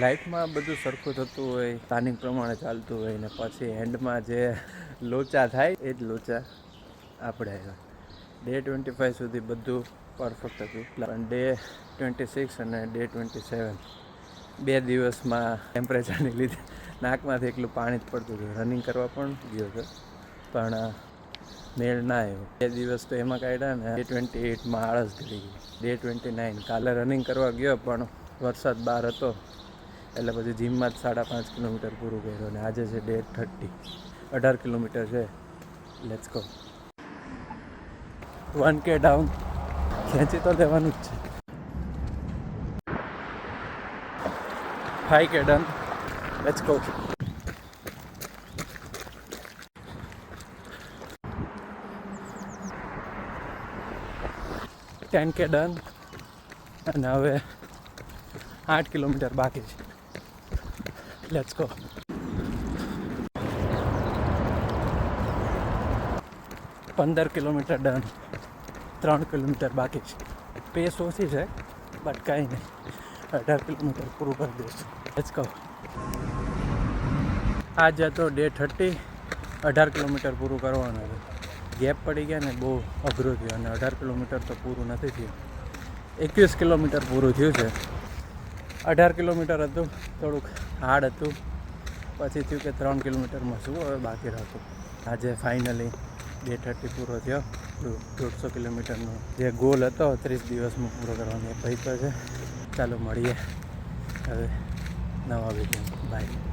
લાઈફમાં બધું સરખું થતું હોય, પ્લાનિંગ પ્રમાણે ચાલતું હોય ને પછી એન્ડમાં જે લોચા થાય એ જ લોચા આપણે આવ્યા. ડે 25 સુધી બધું પરફેક્ટ હતું, પણ ડે 26 અને ડે 27 2 દિવસમાં ટેમ્પરેચરની લીધે નાકમાંથી એટલું પાણી જ પડતું હતું. રનિંગ કરવા પણ ગયો હતો પણ મેળ ના આવ્યો. 2 દિવસ તો એમાં કાઢ્યા ને ડે 28માં આળસ કરી ગઈ. ડે 29 કાલે રનિંગ કરવા ગયો પણ વરસાદ બહાર હતો એટલે પછી જીમમાં જ 5.5 કિલોમીટર પૂરું કર્યું. અને આજે છે ડે 30, 18 કિલોમીટર છે. Let's go. 1K ડાઉન ખેંચી તો લેવાનું જ છે. 5K done. Let's go. $10K done અને હવે 8 કિલોમીટર બાકી છે. Let's go. $15 kilometre done, 3 kilometre બાકી છે. પેસ ઓછી છે બટ કાંઈ નહીં, 18 કિલોમીટર પૂરું કરી દઈશું. Let's go. આજ હતો ડે 30, 18 કિલોમીટર પૂરું કરવાનું હતું. ગેપ પડી ગયા ને બહુ અઘરું થયું અને 18 કિલોમીટર તો પૂરું નથી થયું. 21 કિલોમીટર પૂરું થયું છે. 18 કિલોમીટર હતું, થોડુંક હાર્ડ હતું. પછી થયું કે 3 કિલોમીટરમાં શું હવે બાકી રહેતું. આજે ફાઇનલી ડે 30 પૂરો થયો. 150 કિલોમીટરનો જે ગોલ હતો 30 દિવસમાં પૂરો કરવાનો એ પૈતો છે. ચાલો મળીએ હવે નવા વિડીયો. બાય.